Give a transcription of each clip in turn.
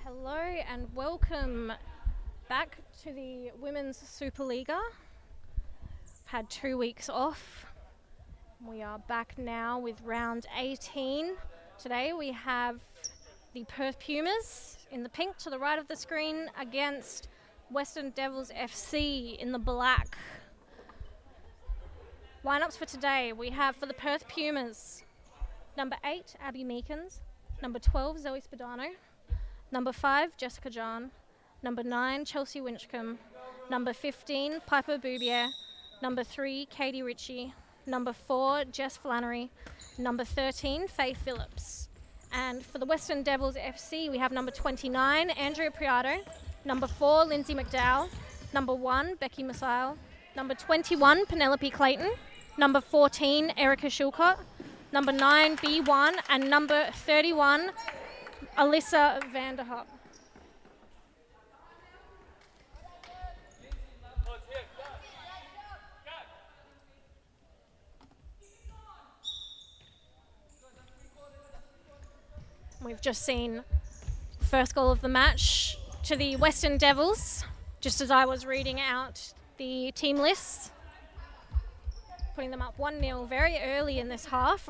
Hello and welcome back to the Women's Supa Liga. Had 2 weeks off. We are back now with round 18. Today we have the Perth Pumas in the pink to the right of the screen against Western Devils FC in the black. Lineups for today we have for the Perth Pumas, number 8, Abby Meekins, number 12, Zoe Spadano, number 5, Jessica John, number 9, Chelsea Winchcombe, number 15, Piper Boubier, number 3, Katie Ritchie, number 4, Jess Flannery, number 13, Faye Phillips. And for the Western Devils FC, we have number 29, Andrea Priato, number 4, Lindsay McDowell, number 1, Becky Masail, number 21, Penelope Clayton, number 14, Erica Shilcott, number 9, B1, and number 31, Alyssa Vanderhop. We've just seen first goal of the match to the Western Devils, just as I was reading out the team lists, putting them up 1-0 very early in this half.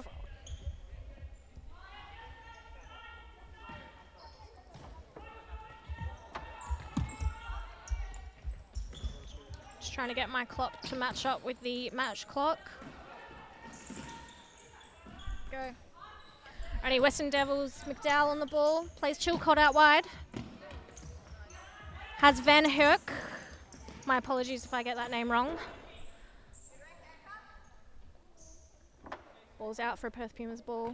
Just trying to get my clock to match up with the match clock. Go. Alrighty, Western Devils, McDowell on the ball, plays Chilcott out wide. Has Van Herk, my apologies if I get that name wrong. Ball's out for a Perth Pumas ball.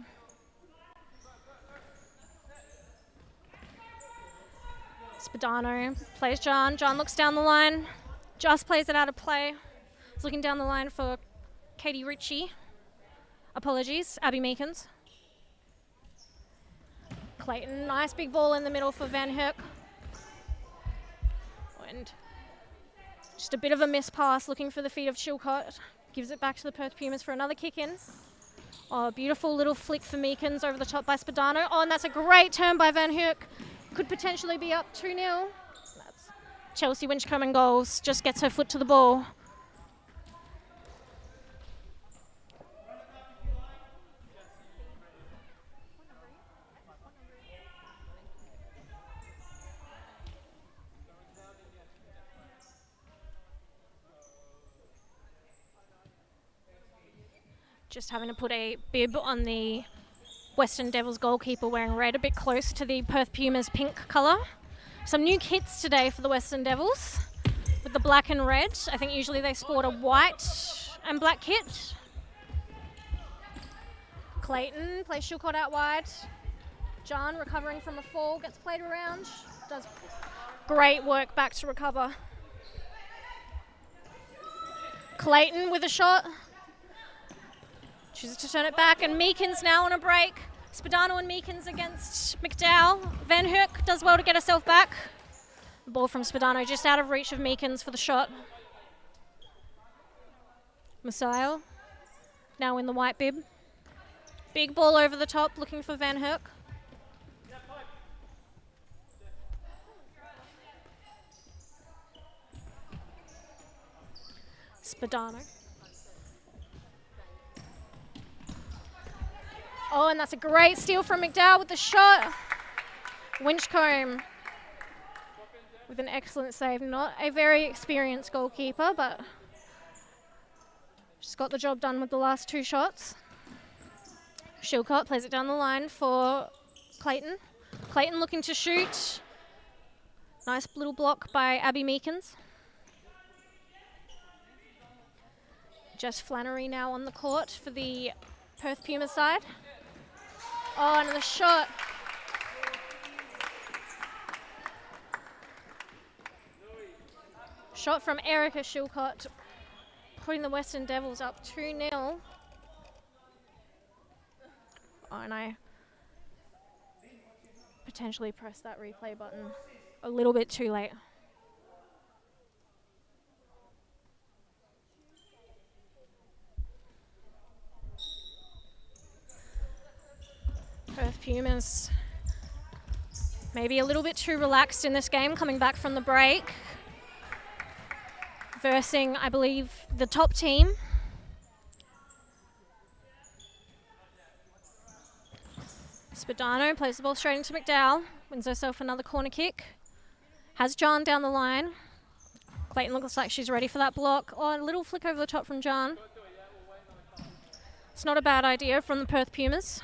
Spadano plays John. John looks down the line. Just plays it out of play. He's looking down the line for Katie Ritchie. Apologies, Abby Meekins. Clayton, nice big ball in the middle for Van Herk. And just a bit of a miss pass, looking for the feet of Chilcott. Gives it back to the Perth Pumas for another kick in. Oh, beautiful little flick for Meekins over the top by Spadano. Oh, and that's a great turn by Van Herk. Could potentially be up 2-0. That's Chelsea Winchcombe in goals. Just gets her foot to the ball. Just having to put a bib on the Western Devils goalkeeper wearing red, a bit close to the Perth Pumas pink colour. Some new kits today for the Western Devils with the black and red. I think usually they sport a white and black kit. Clayton plays Chilcott out wide. John recovering from a fall, gets played around. Does great work back to recover. Clayton with a shot. Chooses to turn it back, and Meekins now on a break. Spadano and Meekins against McDowell. Van Herk does well to get herself back. The ball from Spadano just out of reach of Meekins for the shot. Masail now in the white bib. Big ball over the top, looking for Van Herk. Spadano. Oh, and that's a great steal from McDowell with the shot. Winchcombe with an excellent save. Not a very experienced goalkeeper, but just got the job done with the last 2 shots. Chilcott plays it down the line for Clayton. Clayton looking to shoot. Nice little block by Abby Meekins. Jess Flannery now on the court for the Perth Puma side. Oh, and the shot. Shot from Erica Shilcott, putting the Western Devils up 2-0. Oh, and I potentially pressed that replay button a little bit too late. Perth Pumas Maybe a little bit too relaxed in this game, coming back from the break. Versing, I believe, the top team. Spadano plays the ball straight into McDowell. Wins herself another corner kick. Has John down the line. Clayton looks like she's ready for that block. Oh, a little flick over the top from John. It's not a bad idea from the Perth Pumas.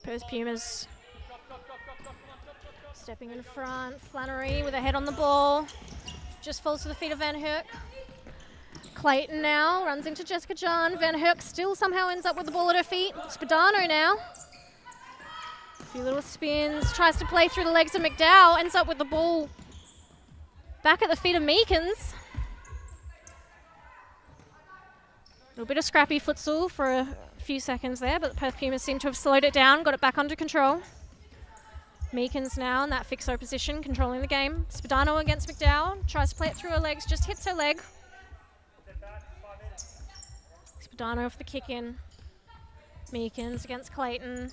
Perth Pumas stepping in front. Flannery with her head on the ball. Just falls to the feet of Van Herk. Clayton now runs into Jessica John. Van Herk still somehow ends up with the ball at her feet. Spadano now. A few little spins. Tries to play through the legs of McDowell. Ends up with the ball back at the feet of Meekins. A little bit of scrappy futsal for a few seconds there, but the Perth Pumas seem to have slowed it down, got it back under control. Meekins now in that fixo position, controlling the game. Spadano against McDowell. Tries to play it through her legs, just hits her leg. Spadano for the kick in. Meekins against Clayton.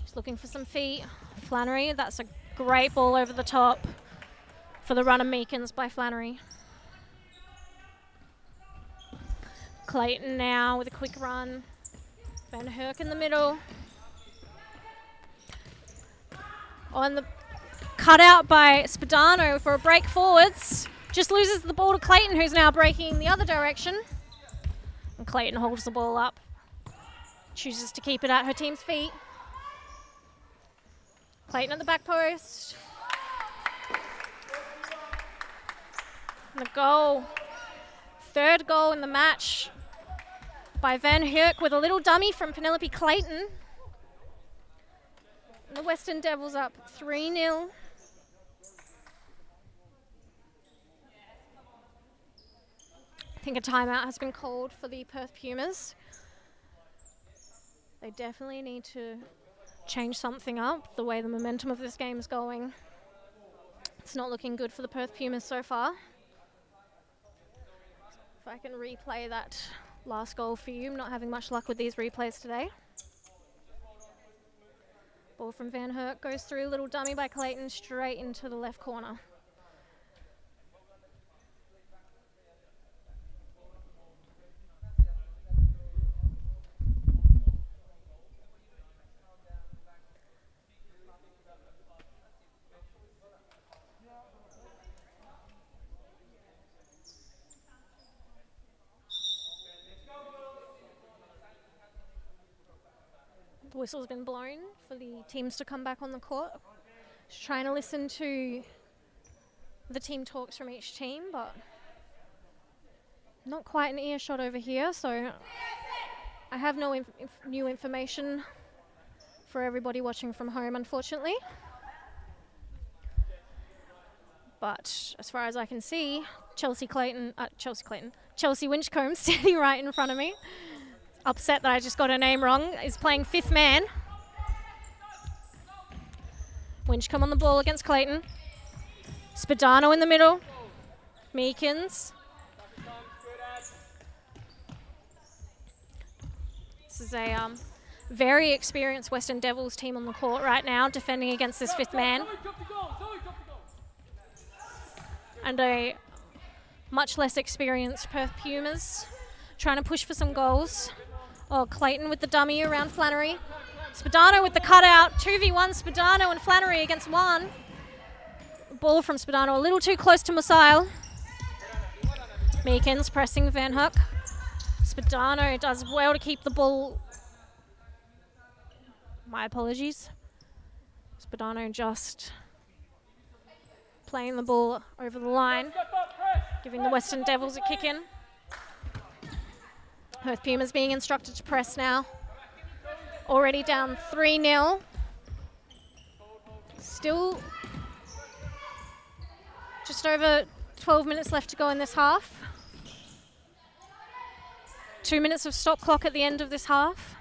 She's looking for some feet. Flannery, that's a great ball over the top for the run of Meekins by Flannery. Clayton now with a quick run. Van Herk in the middle. On the cutout by Spadano for a break forwards. Just loses the ball to Clayton, who's now breaking the other direction. And Clayton holds the ball up. Chooses to keep it at her team's feet. Clayton at the back post. And the goal. Third goal in the match by Van Herk with a little dummy from Penelope Clayton. And the Western Devils up 3-0. I think a timeout has been called for the Perth Pumas. They definitely need to change something up, the way the momentum of this game is going. It's not looking good for the Perth Pumas so far. If I can replay that last goal for you. I'm not having much luck with these replays today. Ball from Van Herk goes through, little dummy by Clayton, straight into the left corner. The whistle's been blown for the teams to come back on the court. Just trying to listen to the team talks from each team, but not quite an earshot over here, so I have no new information for everybody watching from home, unfortunately. But as far as I can see, Chelsea Winchcombe standing right in front of me. Upset that I just got her name wrong, is playing fifth man. Winchcombe on the ball against Clayton. Spadano in the middle. Meekins. This is a very experienced Western Devils team on the court right now, defending against this fifth man. And a much less experienced Perth Pumas trying to push for some goals. Oh, Clayton with the dummy around Flannery. Spadano with the cutout. 2v1 Spadano and Flannery against one. Ball from Spadano a little too close to Musail. Meekins pressing Van Herk. Spadano does well to keep the ball. My apologies. Spadano just playing the ball over the line, giving the Western Devils a kick in. Perth Pumas being instructed to press now. Already down 3-0. Still just over 12 minutes left to go in this half. 2 minutes of stop clock at the end of this half.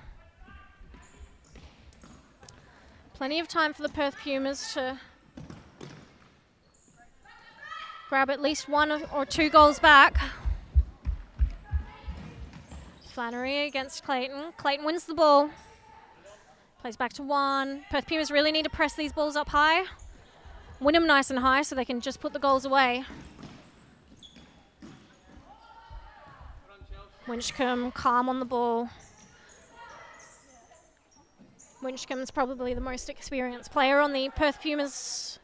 Plenty of time for the Perth Pumas to grab at least one or two goals back. Flannery against Clayton. Clayton wins the ball. Plays back to 1. Perth Pumas really need to press these balls up high. Win them nice and high so they can just put the goals away. Winchcombe calm on the ball. Winchcombe's probably the most experienced player on the Perth Pumas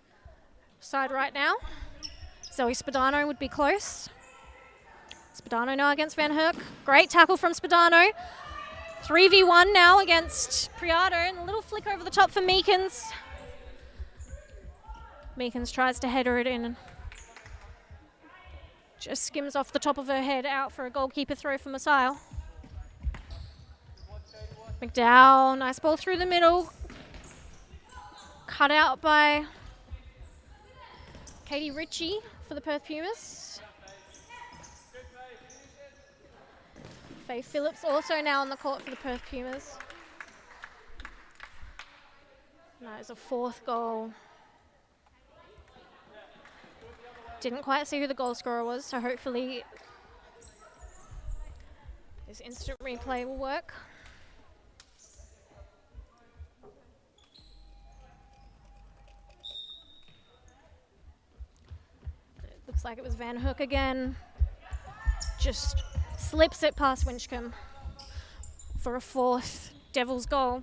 side right now. Zoe Spadano would be close. Spadano now against Van Herk. Great tackle from Spadano. 3v1 now against Priado, and a little flick over the top for Meekins. Meekins tries to header it in and just skims off the top of her head out for a goalkeeper throw for Messiah. McDowell, nice ball through the middle. Cut out by Katie Ritchie for the Perth Pumas. Faye Phillips also now on the court for the Perth Pumas. That is a 4th goal. Didn't quite see who the goal scorer was, so hopefully this instant replay will work. It looks like it was Van Hook again. Just slips it past Winchcombe for a 4th Devils goal.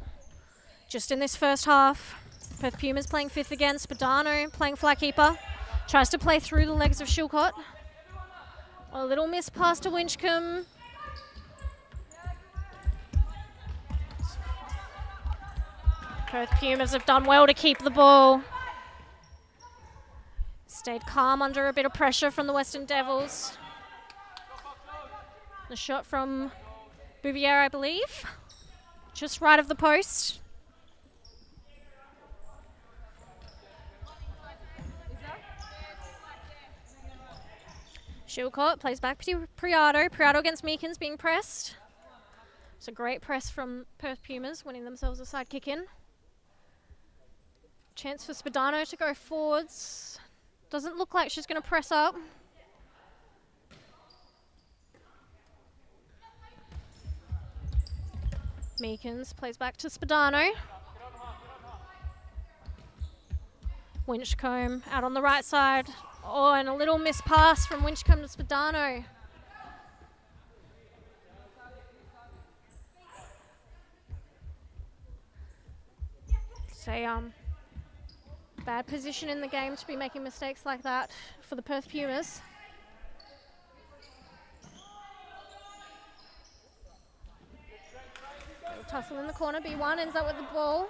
Just in this first half, Perth Pumas playing 5th again. Spadano playing fly keeper. Tries to play through the legs of Shilcott. A little miss pass to Winchcombe. Perth Pumas have done well to keep the ball. Stayed calm under a bit of pressure from the Western Devils. The shot from Bouvier, I believe. Just right of the post. Shilcott plays back to Priado. Priado against Meekins being pressed. It's a great press from Perth Pumas, winning themselves a side kick in. Chance for Spadano to go forwards. Doesn't look like she's going to press up. Meekins plays back to Spadano. Winchcombe out on the right side. Oh, and a little miss pass from Winchcombe to Spadano. It's a bad position in the game to be making mistakes like that for the Perth Pumas. Little tussle in the corner. B1 ends up with the ball.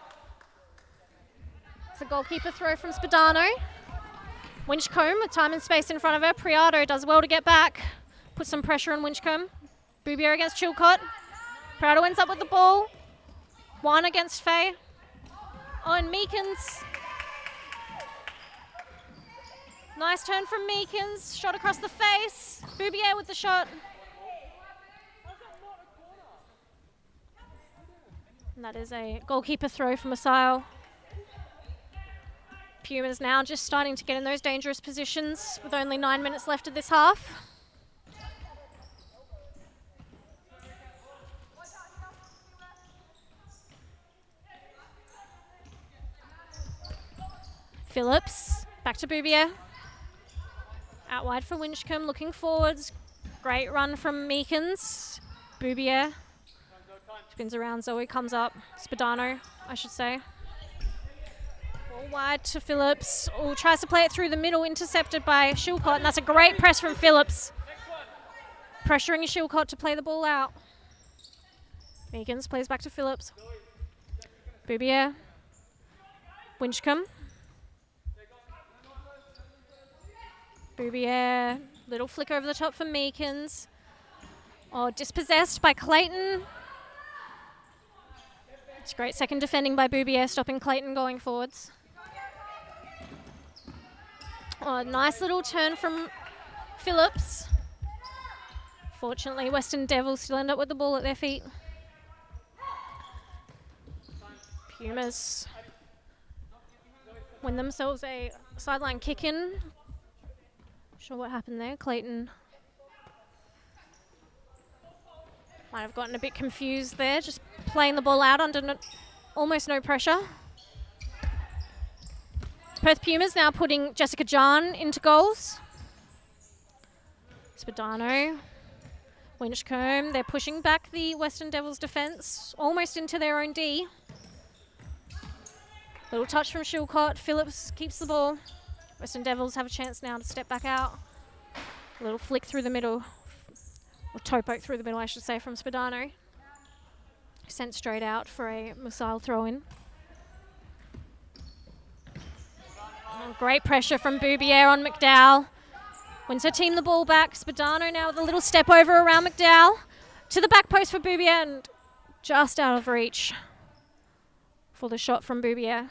It's a goalkeeper throw from Spadano. Winchcombe with time and space in front of her. Priado does well to get back. Put some pressure on Winchcombe. Bouvier against Chilcott. Priado ends up with the ball. 1 against Faye. Oh, and Meekins. Nice turn from Meekins. Shot across the face. Bouvier with the shot. And that is a goalkeeper throw from Messiah. Pumas now just starting to get in those dangerous positions with only 9 minutes left of this half. Phillips, back to Bouvier. Out wide for Winchcombe, looking forwards. Great run from Meekins. Bouvier spins around, Zoe comes up. Spadano, I should say. Ball wide to Phillips. Oh, tries to play it through the middle, intercepted by Shilcott, and that's a great press from Phillips. Pressuring Shilcott to play the ball out. Meekins plays back to Phillips. Bouvier. Winchcombe. Bouvier. Little flick over the top for Meekins. Oh, dispossessed by Clayton. It's great second defending by Bouvier, stopping Clayton going forwards. Oh, nice little turn from Phillips. Fortunately, Western Devils still end up with the ball at their feet. Pumas win themselves a sideline kick-in. Not sure what happened there. Clayton might have gotten a bit confused there, just playing the ball out almost no pressure. Perth Pumas now putting Jessica John into goals. Spadano, Winchcombe, they're pushing back the Western Devils defence almost into their own D. Little touch from Shilcott, Phillips keeps the ball. Western Devils have a chance now to step back out. A little flick through the middle, or toe poke through the middle I should say, from Spadano. Sent straight out for a missile throw-in. Oh, great pressure from Boubier on McDowell. Wins her team the ball back. Spadano now with a little step over around McDowell. To the back post for Boubier and just out of reach for the shot from Boubier.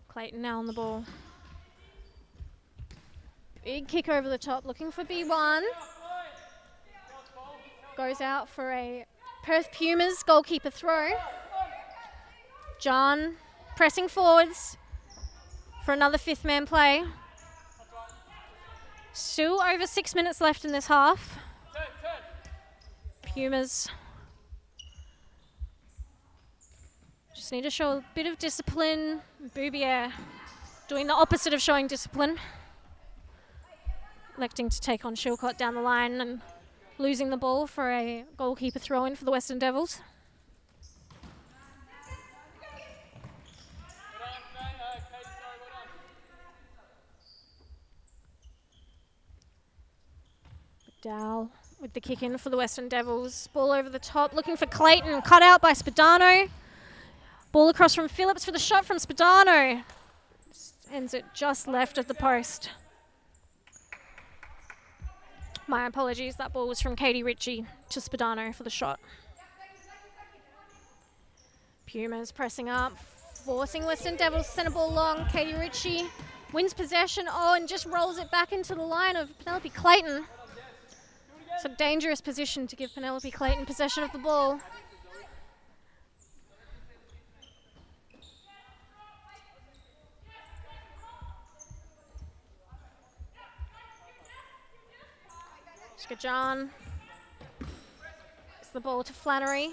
Clayton now on the ball. Big kick over the top, looking for B1. Goes out for a Perth Pumas goalkeeper throw. John pressing forwards for another fifth man play. Still over 6 minutes left in this half. Pumas just need to show a bit of discipline. Boubier doing the opposite of showing discipline. Electing to take on Shilcott down the line and losing the ball for a goalkeeper throw-in for the Western Devils. Dowell with the kick in for the Western Devils. Ball over the top, looking for Clayton, cut out by Spadano. Ball across from Phillips for the shot from Spadano. Ends it just left of the post. My apologies, that ball was from Katie Ritchie to Spadano for the shot. Pumas pressing up, forcing Western Devils to send a ball long. Katie Ritchie wins possession, and just rolls it back into the line of Penelope Clayton. It's a dangerous position to give Penelope Clayton possession of the ball. Skajan. It's the ball to Flannery,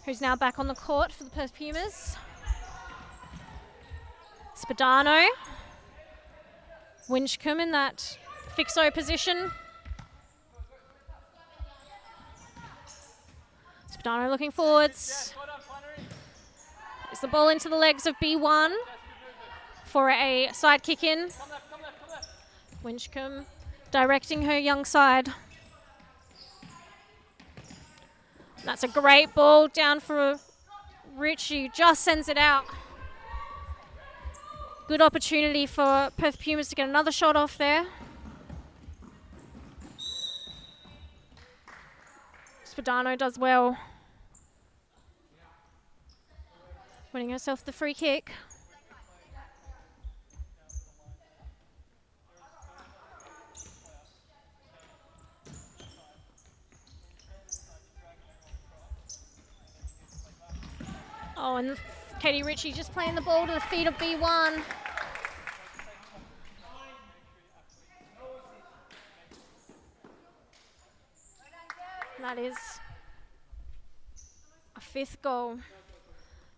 who's now back on the court for the Perth Pumas. Spadano. Winchcombe in that fixo position. Spadano looking forwards. It's the ball into the legs of B1 for a side kick in. Winchcombe directing her young side. That's a great ball down for Ritchie, just sends it out. Good opportunity for Perth Pumas to get another shot off there. Spadano does well. Winning herself the free kick. And Katie Ritchie just playing the ball to the feet of B1. That is a fifth goal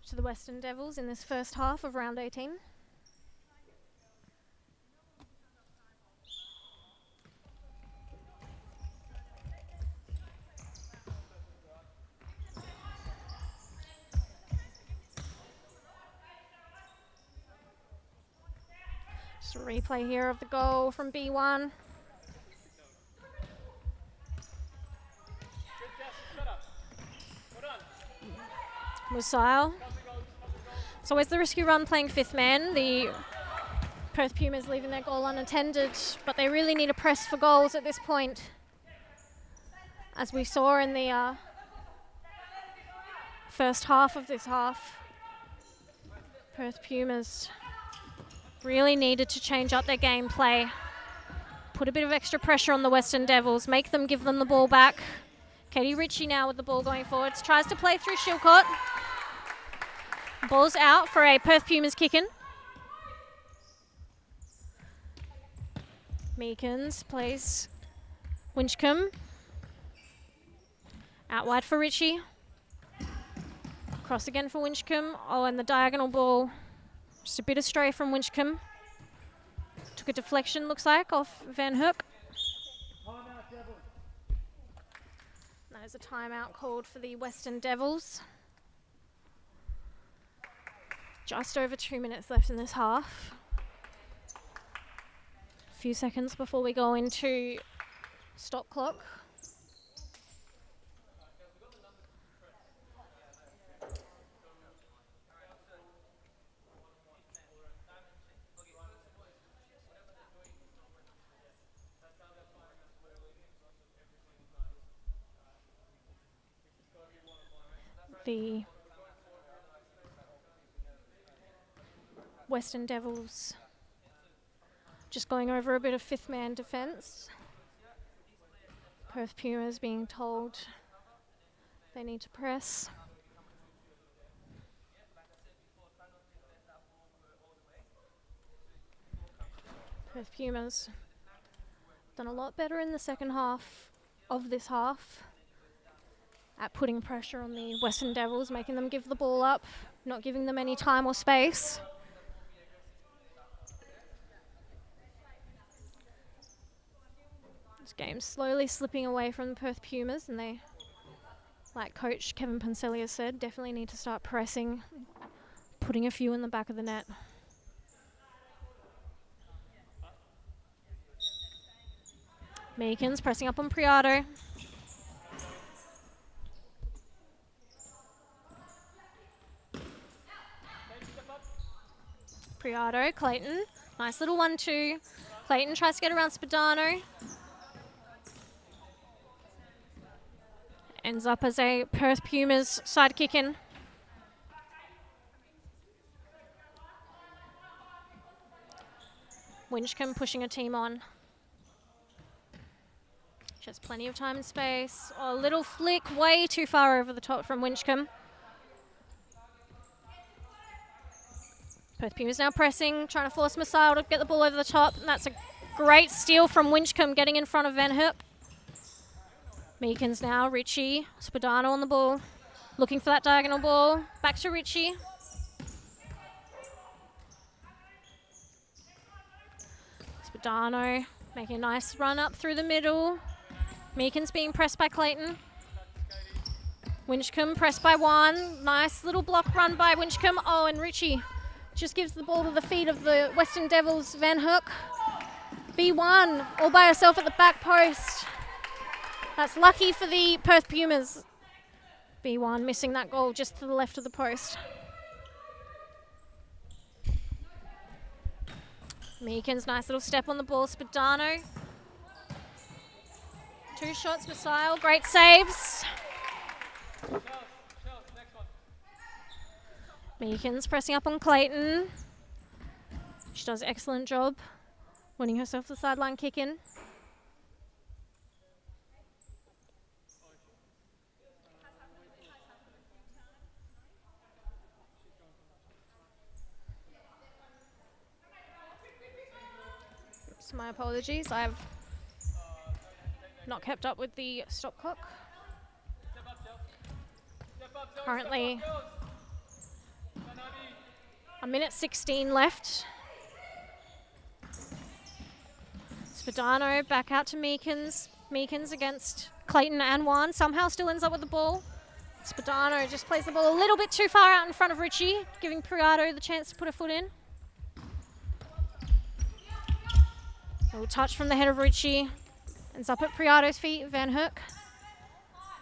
to the Western Devils in this first half of round 18. Just a replay here of the goal from B1. Musile. It's always the risky run playing fifth man. The Perth Pumas leaving their goal unattended, but they really need a press for goals at this point. As we saw in the first half of this half, Perth Pumas really needed to change up their gameplay. Put a bit of extra pressure on the Western Devils, make them give them the ball back. Katie Ritchie now with the ball going forwards, tries to play through Shilcott. Ball's out for a Perth Pumas kick-in. Meekins plays Winchcombe. Out wide for Richie. Cross again for Winchcombe. Oh, and the diagonal ball. Just a bit astray from Winchcombe. Took a deflection, looks like, off Van Hook. There's a timeout called for the Western Devils. Just over 2 minutes left in this half. A few seconds before we go into stop clock. The Western Devils just going over a bit of fifth man defence. Perth Pumas being told they need to press. Perth Pumas done a lot better in the second half of this half at putting pressure on the Western Devils, making them give the ball up, not giving them any time or space. This game's slowly slipping away from the Perth Pumas, and they, like coach Kevin Poncelli has said, definitely need to start pressing, putting a few in the back of the net. Meekins pressing up on Priato. Priato, Clayton. Nice little 1-2. Clayton tries to get around Spadano. Ends up as a Perth Pumas side kick in. Winchcombe pushing a team on. She has plenty of time and space. Oh, a little flick way too far over the top from Winchcombe. Perth Pumas now pressing, trying to force Missile to get the ball over the top. And that's a great steal from Winchcombe, getting in front of Van Hook. Meekins now, Richie, Spadano on the ball. Looking for that diagonal ball. Back to Richie. Spadano making a nice run up through the middle. Meekins being pressed by Clayton. Winchcombe pressed by one. Nice little block run by Winchcombe. Oh, and Richie just gives the ball to the feet of the Western Devils, Van Hook. B1 all by herself at the back post. That's lucky for the Perth Pumas. B1 missing that goal just to the left of the post. Meekins, nice little step on the ball. Spadano. 2 shots, Missile. Great saves. Meekins pressing up on Clayton. She does an excellent job winning herself the sideline kick in. So my apologies, I've not kept up with the stop clock. Currently, a minute 16 left. Spadano back out to Meekins. Meekins against Clayton and Juan. Somehow still ends up with the ball. Spadano just plays the ball a little bit too far out in front of Richie, giving Priato the chance to put a foot in. A little touch from the head of Richie. Ends up at Priato's feet, Van Hook.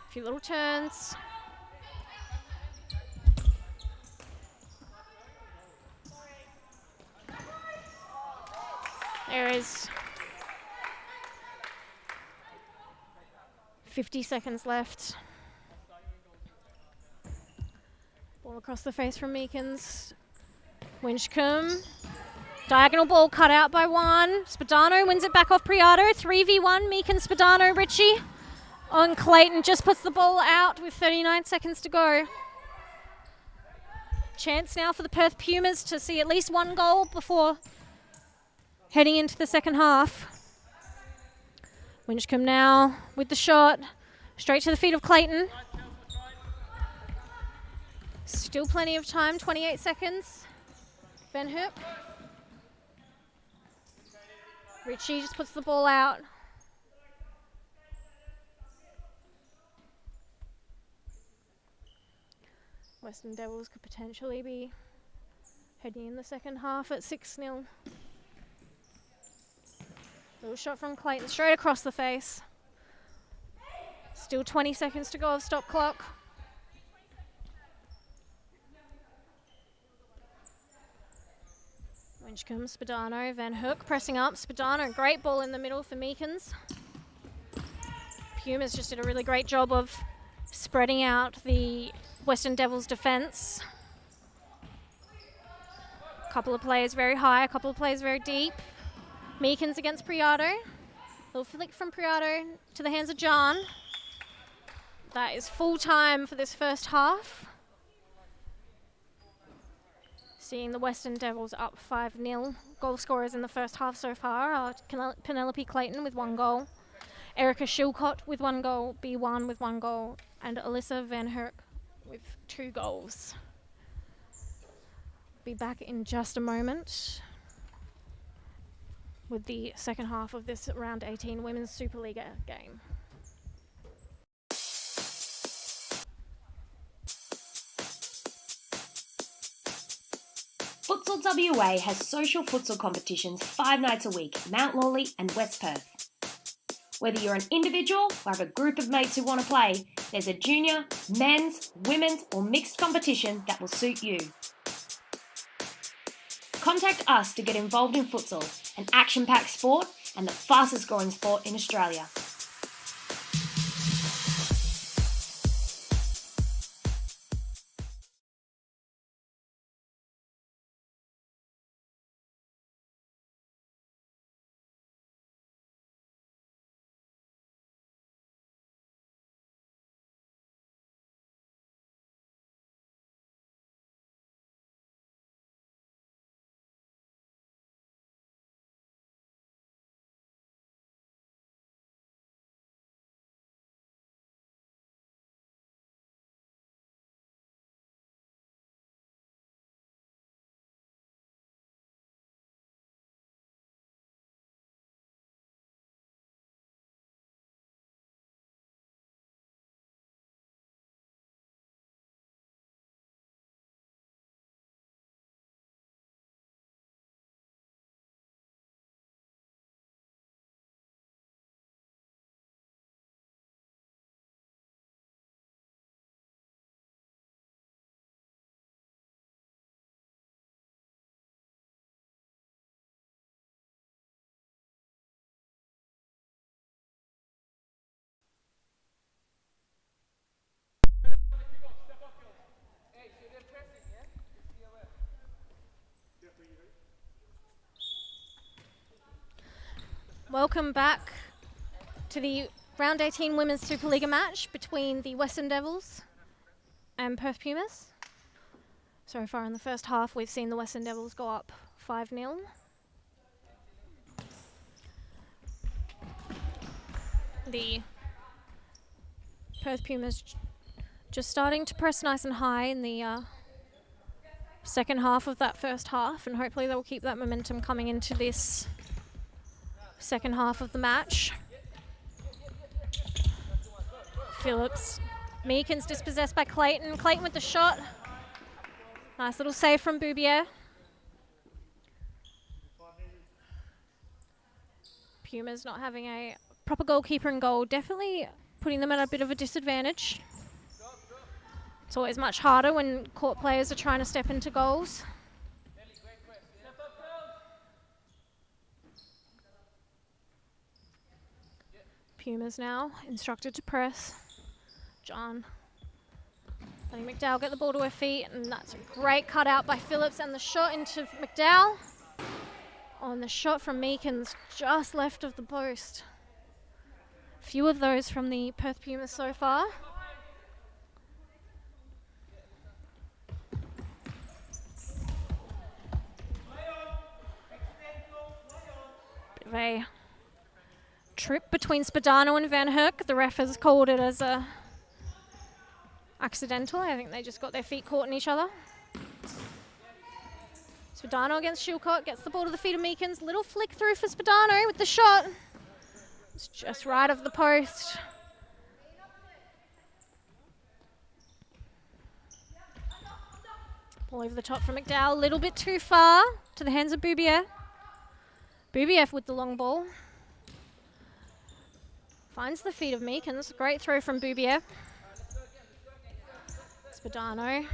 A few little turns. There is 50 seconds left. Ball across the face from Meekins. Winchcombe. Diagonal ball cut out by one. Spadano wins it back off Priato. 3v1, Meekins, Spadano, Richie. On Clayton, just puts the ball out with 39 seconds to go. Chance now for the Perth Pumas to see at least one goal before heading into the second half. Winchcombe now with the shot. Straight to the feet of Clayton. Still plenty of time, 28 seconds. Van Hook. Richie just puts the ball out. Western Devils could potentially be heading in the second half at 6-0. Little shot from Clayton, straight across the face. Still 20 seconds to go of stop clock. Winchcombe, Spadano, Van Hook pressing up. Spadano, great ball in the middle for Meekins. Pumas just did a really great job of spreading out the Western Devils defence. A couple of players very high, a couple of players very deep. Meekins against Priado. Little flick from Priado to the hands of John. That is full time for this first half. Seeing the Western Devils up 5-0. Goal scorers in the first half so far are Penelope Clayton with 1 goal, Erica Shilcott with 1 goal, B1 with 1 goal, and Alyssa Van Herk with 2 goals. Be back in just a moment with the second half of this round 18 Women's Supa Liga game. Futsal WA has social futsal competitions 5 nights a week in Mount Lawley and West Perth. Whether you're an individual or have a group of mates who want to play, there's a junior, men's, women's or mixed competition that will suit you. Contact us to get involved in futsal, an action-packed sport and the fastest growing sport in Australia. Welcome back to the round 18 Women's Super Liga match between the Western Devils and Perth Pumas. So far in the first half, we've seen the Western Devils go up 5-0. The Perth Pumas just starting to press nice and high in the second half of that first half, and hopefully they will keep that momentum coming into this second half of the match. Phillips. Meekins dispossessed by Clayton. Clayton with the shot. Nice little save from Boubier. Pumas not having a proper goalkeeper in goal, definitely putting them at a bit of a disadvantage. It's always much harder when court players are trying to step into goals. Pumas now instructed to press. John letting McDowell get the ball to her feet, and that's a great cutout by Phillips, and the shot into McDowell. Oh, and the shot from Meekins just left of the post. Few of those from the Perth Pumas so far. Bit of a trip between Spadano and Van Herk. The ref has called it as a accidental. I think they just got their feet caught in each other. Spadano against Shilcott, gets the ball to the feet of Meekins. Little flick through for Spadano with the shot. It's just right of the post. Ball over the top from McDowell, a little bit too far to the hands of Boubier. Boubier with the long ball. Finds the feet of Meekins. Great throw from Boubier. Spadano.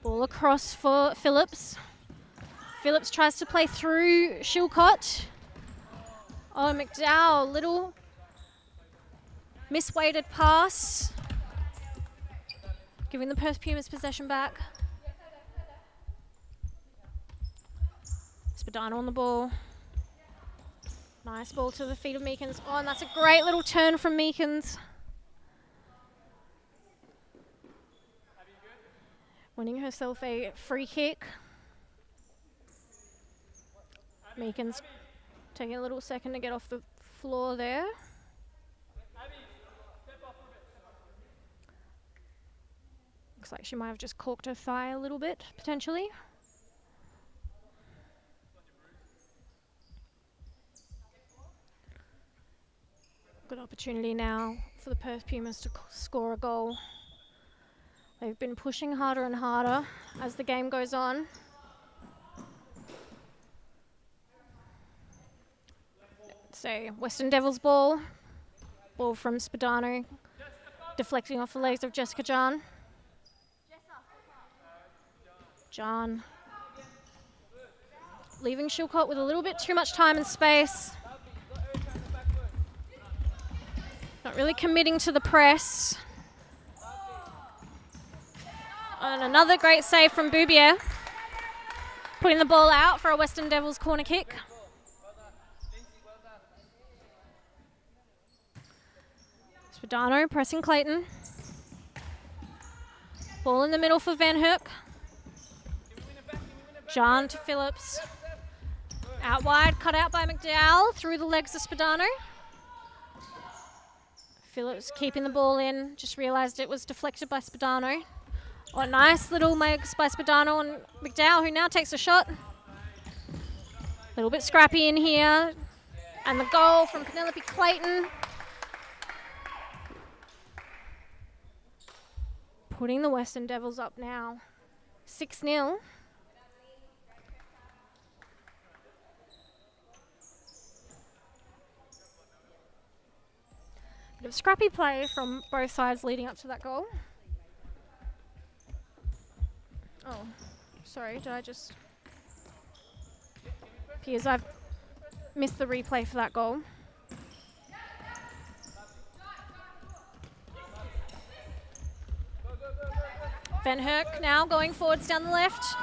Ball across for Phillips. Phillips tries to play through Shilcott. Oh, McDowell, little misweighted pass. Giving the Perth Pumas possession back. Spadano on the ball. Nice ball to the feet of Meekins. Oh, and that's a great little turn from Meekins. Winning herself a free kick. Meekins taking a little second to get off the floor there. Looks like she might have just corked her thigh a little bit, potentially. Good opportunity now for the Perth Pumas to score a goal. They've been pushing harder and harder as the game goes on. So Western Devils ball. Ball from Spadano. Deflecting off the legs of Jessica John. John. Leaving Shilcott with a little bit too much time and space. Not really committing to the press. And another great save from Boubier. Putting the ball out for a Western Devils corner kick. Spadano pressing Clayton. Ball in the middle for Van Herk. John to Phillips. Out wide, cut out by McDowell. Through the legs of Spadano. Phillips keeping the ball in. Just realised it was deflected by Spadano. Oh, nice little legs by Spadano and McDowell, who now takes a shot. A little bit scrappy in here. And the goal from Penelope Clayton. Putting the Western Devils up now. 6-0. Bit of scrappy play from both sides leading up to that goal. Oh, sorry, did I just... Appears I've missed the replay for that goal. Van Herk now going forwards down the left.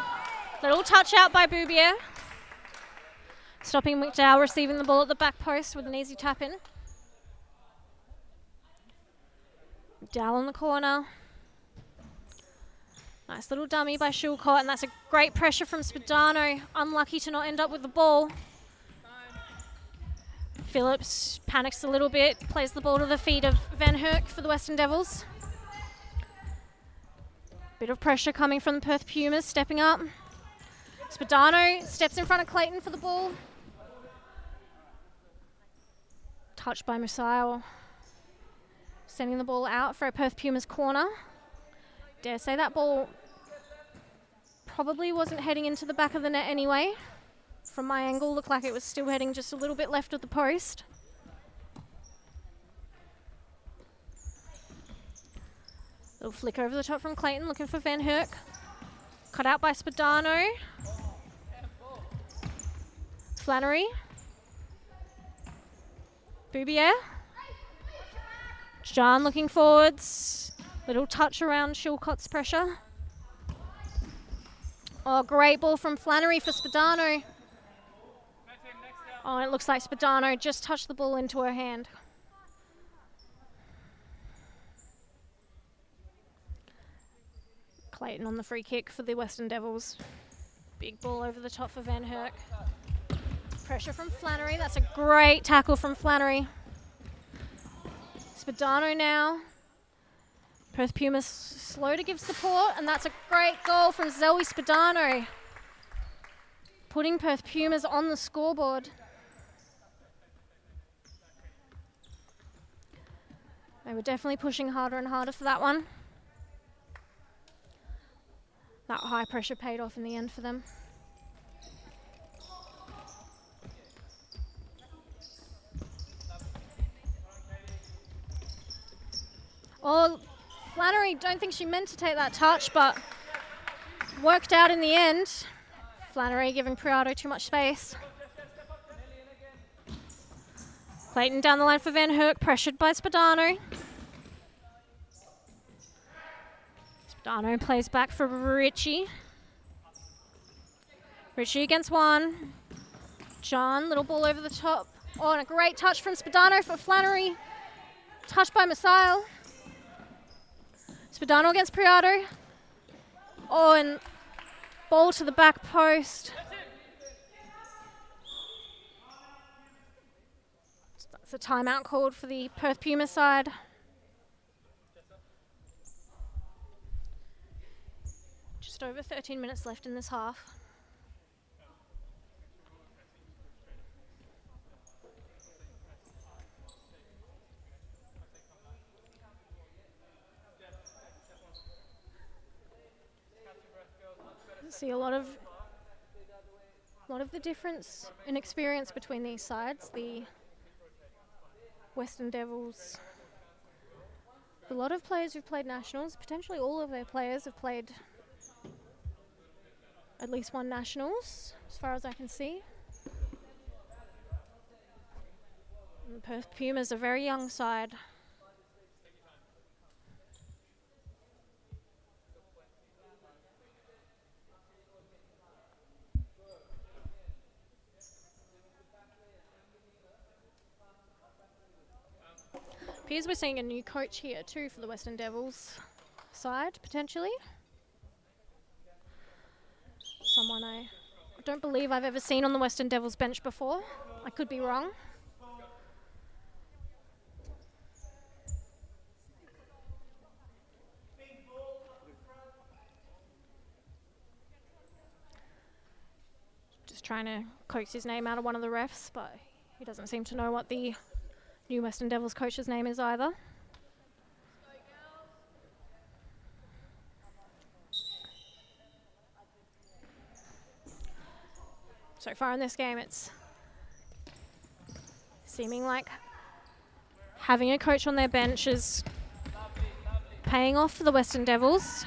Little touch out by Boubier. Stopping McDowell receiving the ball at the back post with an easy tap in. McDowell in the corner. Nice little dummy by Shilcott, and that's a great pressure from Spadano. Unlucky to not end up with the ball. Phillips panics a little bit, plays the ball to the feet of Van Herk for the Western Devils. Bit of pressure coming from the Perth Pumas, stepping up. Spadano steps in front of Clayton for the ball. Touched by Musail. Sending the ball out for a Perth Pumas corner. Dare say that ball probably wasn't heading into the back of the net anyway. From my angle, looked like it was still heading just a little bit left of the post. Little flick over the top from Clayton, looking for Van Herk. Cut out by Spadano. Flannery. Boubier. John looking forwards. Little touch around Shilcott's pressure. Oh, great ball from Flannery for Spadano. Oh, it looks like Spadano just touched the ball into her hand. Clayton on the free kick for the Western Devils. Big ball over the top for Van Herk. Pressure from Flannery. That's a great tackle from Flannery. Spadano now. Perth Pumas slow to give support, and that's a great goal from Zoe Spadano, putting Perth Pumas on the scoreboard. They were definitely pushing harder and harder for that one. That high pressure paid off in the end for them. Oh, Flannery, don't think she meant to take that touch, but worked out in the end. Flannery giving Priado too much space. Clayton down the line for Van Herk, pressured by Spadano. Spadano plays back for Richie. Richie against one. John, little ball over the top. Oh, and a great touch from Spadano for Flannery. Touched by Masail. Spadano against Priado. Oh, and ball to the back post. That's a timeout called for the Perth Puma side. Just over 13 minutes left in this half. See a lot of the difference in experience between these sides. The Western Devils, a lot of players who've played nationals, potentially all of their players have played at least one nationals, as far as I can see. And the Perth Pumas are a very young side. Appears we're seeing a new coach here too for the Western Devils side, potentially. Someone I don't believe I've ever seen on the Western Devils bench before. I could be wrong. Just trying to coax his name out of one of the refs, but he doesn't seem to know what the new Western Devils coach's name is either. So far in this game, it's seeming like having a coach on their bench is paying off for the Western Devils.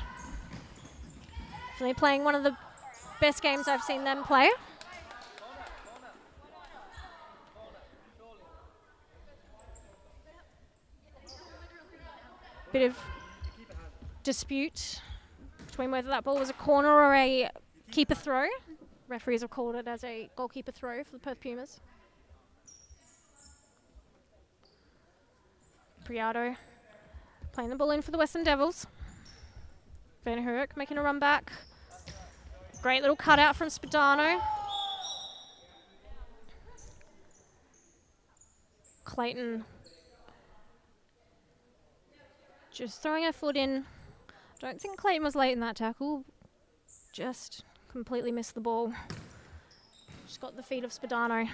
Definitely playing one of the best games I've seen them play. Bit of dispute between whether that ball was a corner or a keeper throw. Referees have called it as a goalkeeper throw for the Perth Pumas. Priado playing the ball in for the Western Devils. Van Herk making a run back. Great little cutout from Spadano. Clayton just throwing her foot in. Don't think Clayton was late in that tackle. Just completely missed the ball. Just got the feet of Spadano.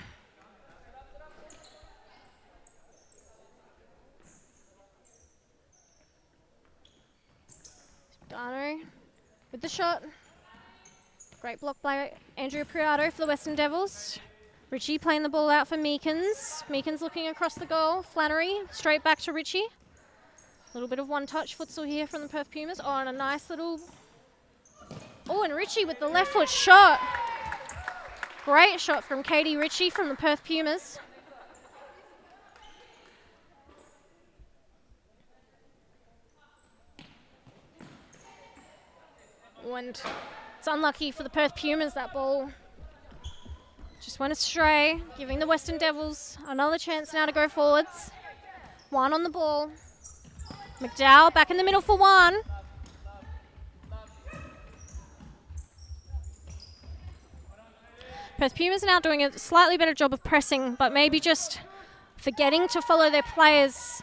Spadano with the shot. Great block by Andrea Priado for the Western Devils. Richie playing the ball out for Meekins. Meekins looking across the goal. Flannery straight back to Richie. A little bit of one-touch futsal here from the Perth Pumas. Oh, and a nice little... Oh, and Richie with the left foot shot. Great shot from Katie Richie from the Perth Pumas. Oh, and it's unlucky for the Perth Pumas, that ball just went astray, giving the Western Devils another chance now to go forwards. One on the ball. McDowell back in the middle for one. Perth Pumas are now doing a slightly better job of pressing, but maybe just forgetting to follow their players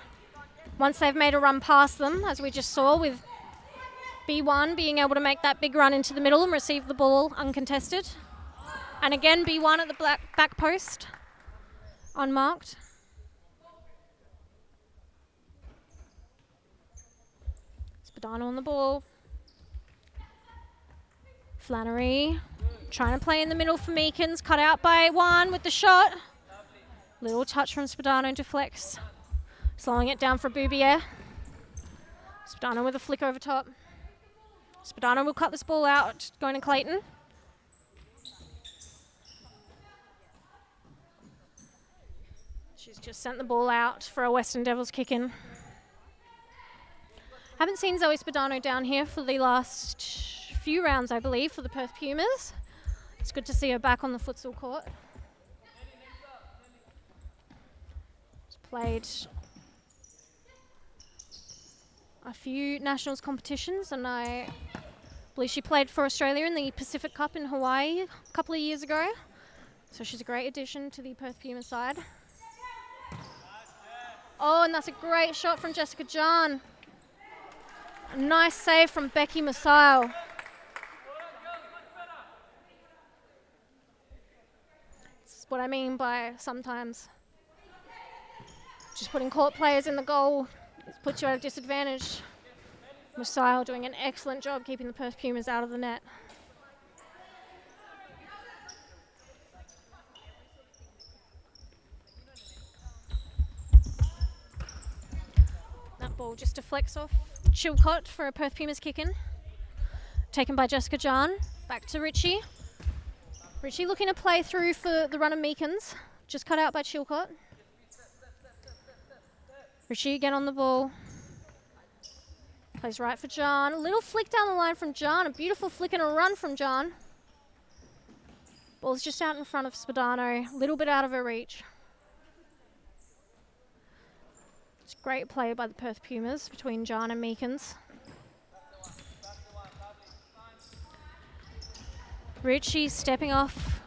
Once they've made a run past them, as we just saw with B1 being able to make that big run into the middle and receive the ball uncontested. And again, B1 at the back post, unmarked. Spadano on the ball. Flannery trying to play in the middle for Meekins, cut out by one with the shot. Little touch from Spadano, deflects. Slowing it down for Boubier. Spadano with a flick over top. Spadano will cut this ball out, going to Clayton. She's just sent the ball out for a Western Devils kick in. Haven't seen Zoe Spadano down here for the last few rounds, I believe, for the Perth Pumas. It's good to see her back on the futsal court. She's played a few nationals competitions, and I believe she played for Australia in the Pacific Cup in Hawaii a couple of years ago. So she's a great addition to the Perth Puma side. Oh, and that's a great shot from Jessica John. A nice save from Becky Masail. This is what I mean by sometimes just putting court players in the goal puts you at a disadvantage. Masail doing an excellent job keeping the Perth Pumas out of the net. That ball just deflects off Chilcott for a Perth Pumas kick in. Taken by Jessica John. Back to Richie. Richie looking to play through for the run of Meekins. Just cut out by Chilcott. Richie again on the ball. Plays right for John. A little flick down the line from John. A beautiful flick and a run from John. Ball's just out in front of Spadano. A little bit out of her reach. It's a great play by the Perth Pumas between John and Meekins. Richie stepping off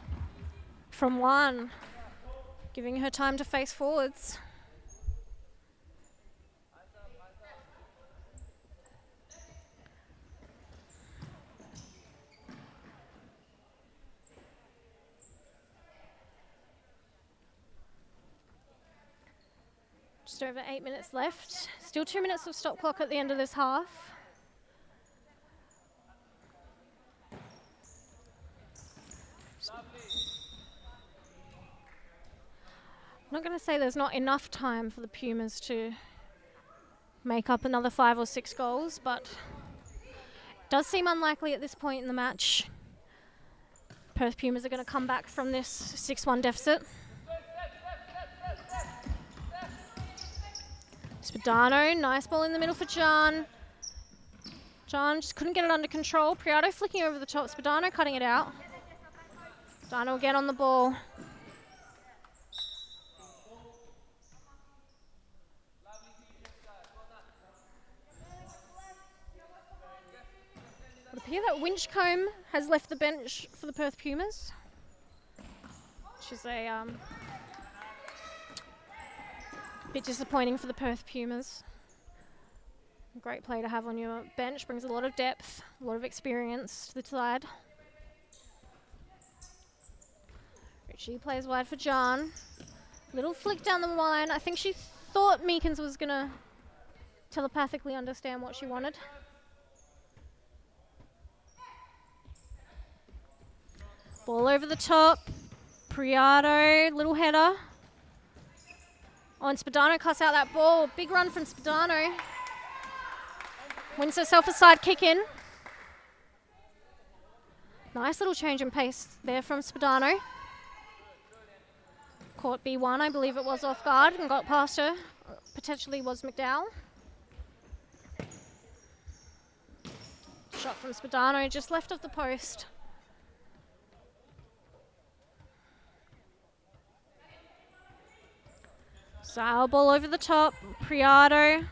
from one, giving her time to face forwards. Just over 8 minutes left. Still 2 minutes of stop clock at the end of this half. I'm not going to say there's not enough time for the Pumas to make up another 5 or 6 goals, but it does seem unlikely at this point in the match. Perth Pumas are going to come back from this 6-1 deficit. Spadano, nice ball in the middle for John. John just couldn't get it under control. Priato flicking over the top. Spadano cutting it out. Spadano again on the ball. It would appear that Winchcombe has left the bench for the Perth Pumas, which is a bit disappointing for the Perth Pumas. A great player to have on your bench, brings a lot of depth, a lot of experience to the side. Richie plays wide for John. Little flick down the line. I think she thought Meekins was going to telepathically understand what she wanted. Ball over the top. Priato, little header. Oh, and Spadano cuts out that ball. Big run from Spadano. Wins herself a side kick in. Nice little change in pace there from Spadano. Caught B1, I believe it was off guard, and got past her. Potentially was McDowell. Shot from Spadano, just left of the post. Sail ball over the top. Priato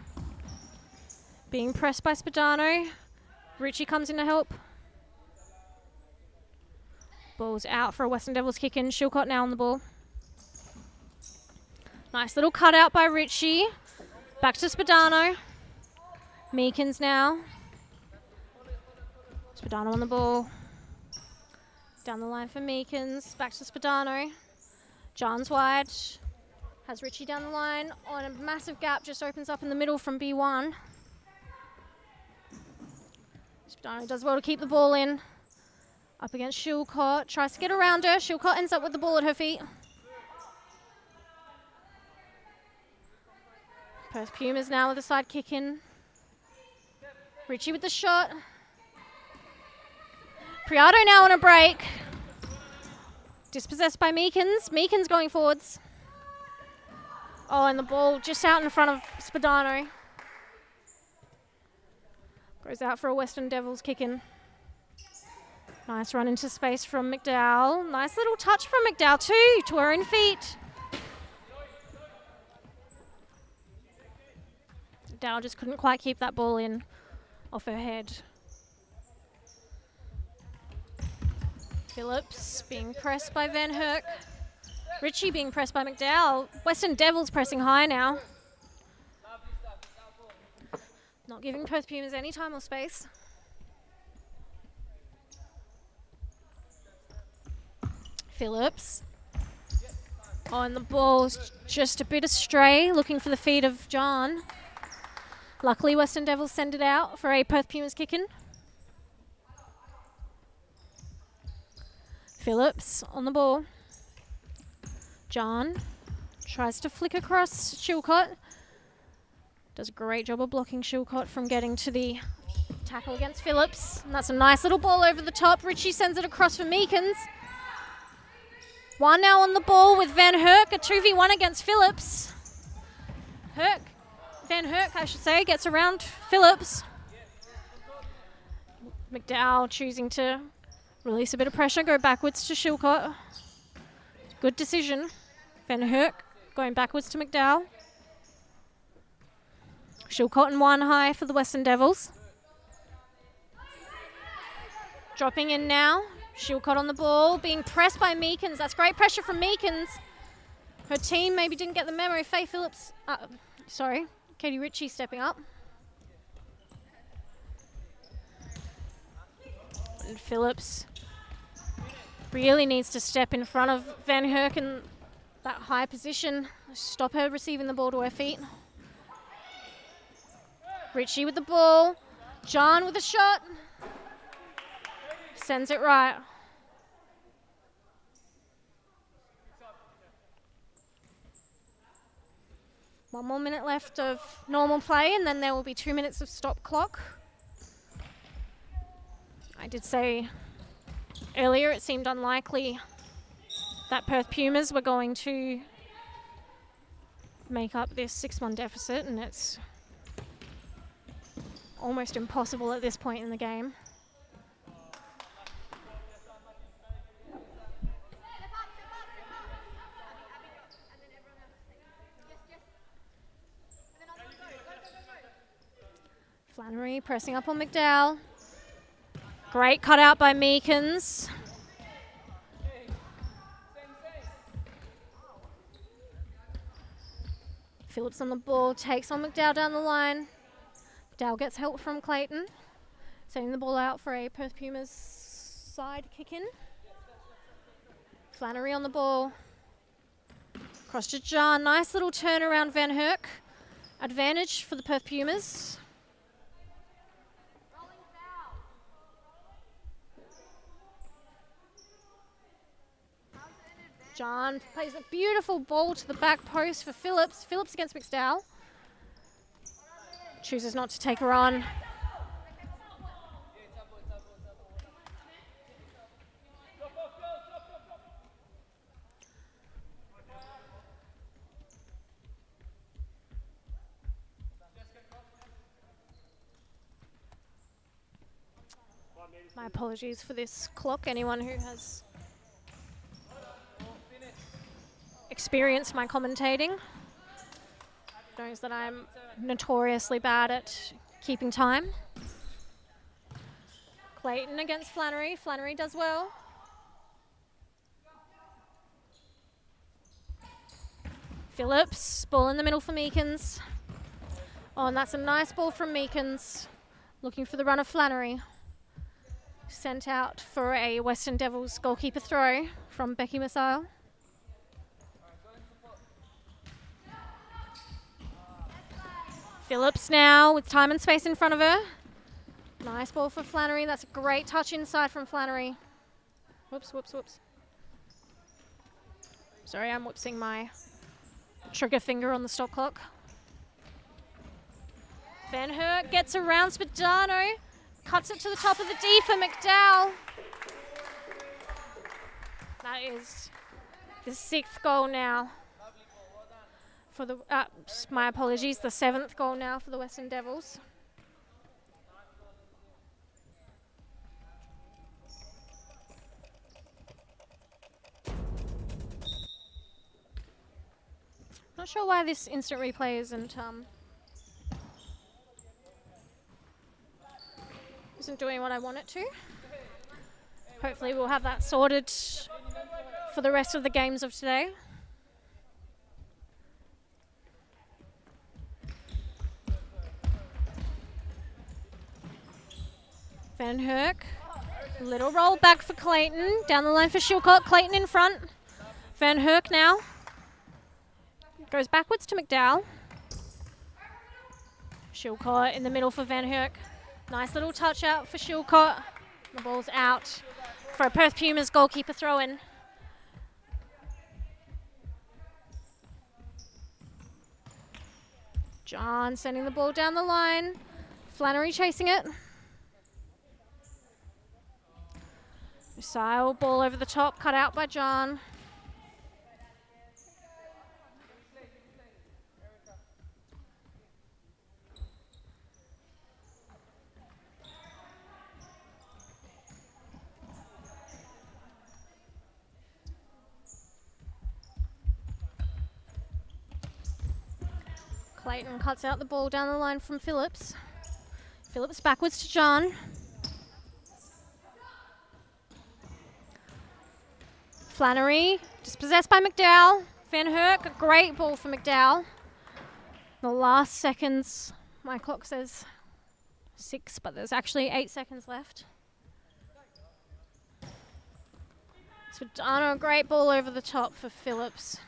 being pressed by Spadano. Richie comes in to help. Ball's out for a Western Devils kick in. Chilcott now on the ball. Nice little cutout by Richie. Back to Spadano. Meekins now. Spadano on the ball. Down the line for Meekins. Back to Spadano. John's wide. Has Richie down the line. On a massive gap, just opens up in the middle from B1. Spadano does well to keep the ball in. Up against Shilcott. Tries to get around her. Shilcott ends up with the ball at her feet. Perth Pumas now with a side kick in. Richie with the shot. Priado now on a break. Dispossessed by Meekins. Meekins going forwards. Oh, and the ball just out in front of Spadano. Goes out for a Western Devils kick in. Nice run into space from McDowell. Nice little touch from McDowell too, to her own feet. McDowell just couldn't quite keep that ball in off her head. Phillips being pressed by Van Herk. Richie being pressed by McDowell. Western Devils pressing high now. Not giving Perth Pumas any time or space. Phillips. Oh, and the ball's just a bit astray, looking for the feet of John. Luckily, Western Devils send it out for a Perth Pumas kick-in. Phillips on the ball. John tries to flick across Shilcott. Does a great job of blocking Shilcott from getting to the tackle against Phillips. And that's a nice little ball over the top. Richie sends it across for Meekins. One now on the ball with Van Herk, a 2v1 against Phillips. Van Herk, I should say, gets around Phillips. McDowell choosing to release a bit of pressure, go backwards to Shilcott. Good decision. Van Herk going backwards to McDowell. Shilcott and one high for the Western Devils. Dropping in now. Shilcott on the ball, being pressed by Meekins. That's great pressure from Meekins. Her team maybe didn't get the memo. Katie Ritchie stepping up. And Phillips really needs to step in front of Van Herk in that high position. Stop her receiving the ball to her feet. Ritchie with the ball. John with a shot. Sends it right. One more minute left of normal play, and then there will be 2 minutes of stop clock. I did say earlier it seemed unlikely that Perth Pumas were going to make up this 6-1 deficit, and it's almost impossible at this point in the game. Flannery pressing up on McDowell. Great cutout by Meekins. Phillips on the ball, takes on McDowell down the line. McDowell gets help from Clayton. Sending the ball out for a Perth Pumas side kick in. Flannery on the ball. Cross to John. Nice little turn around Van Herk. Advantage for the Perth Pumas. John plays a beautiful ball to the back post for Phillips. Phillips against McDowell. Chooses not to take her on. My apologies for this clock. Anyone who has experienced my commentating knows that I'm notoriously bad at keeping time. Clayton against Flannery. Flannery does well. Phillips, ball in the middle for Meekins. Oh, and that's a nice ball from Meekins. Looking for the run of Flannery. Sent out for a Western Devils goalkeeper throw from Becky Missile. Phillips now with time and space in front of her. Nice ball for Flannery. That's a great touch inside from Flannery. Whoops. Sorry, I'm whoopsing my trigger finger on the stop clock. Van Herk gets around Spadano. Cuts it to the top of the D for McDowell. That is the 6th goal now. For the my apologies, the 7th goal now for the Western Devils. Not sure why this instant replay isn't doing what I want it to. Hopefully we'll have that sorted for the rest of the games of today. Van Herk, little roll back for Clayton, down the line for Shilcott, Clayton in front. Van Herk now, goes backwards to McDowell. Shilcott in the middle for Van Herk. Nice little touch out for Shilcott. The ball's out for a Perth Pumas goalkeeper throw-in. John sending the ball down the line. Flannery chasing it. Missile, ball over the top, cut out by John. Clayton cuts out the ball down the line from Phillips. Phillips backwards to John. Flannery, dispossessed by McDowell. Van Herk, a great ball for McDowell. The last seconds, my clock says 6, but there's actually 8 seconds left. Spadano, a great ball over the top for Phillips.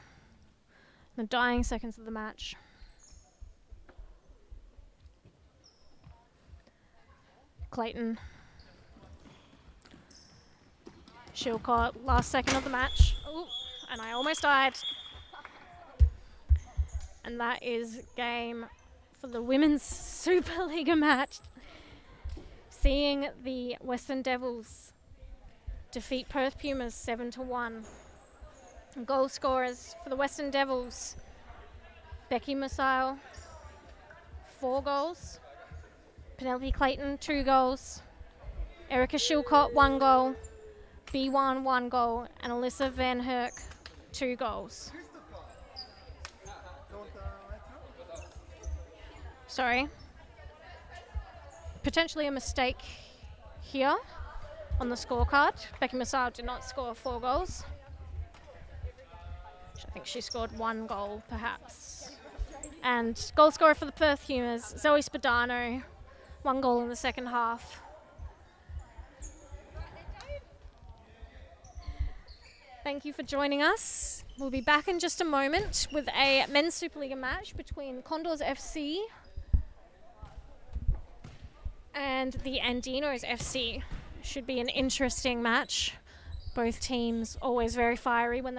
The dying seconds of the match. Clayton. Shilcott, last second of the match. Ooh, and I almost died. And that is game for the Women's Supa Liga match. Seeing the Western Devils defeat Perth Pumas 7-1. Goal scorers for the Western Devils: Becky Missile, 4 goals. Penelope Clayton, 2 goals. Erica Shilcott, 1 goal. B1, 1 goal. And Alyssa Van Herk, 2 goals. Sorry. Potentially a mistake here on the scorecard. Becky Missile did not score 4 goals. I think she scored 1 goal, perhaps. And goal scorer for the Perth Pumas, Zoe Spadano, 1 goal in the second half. Thank you for joining us. We'll be back in just a moment with a men's Superliga match between Condors FC and the Andinos FC. Should be an interesting match. Both teams always very fiery when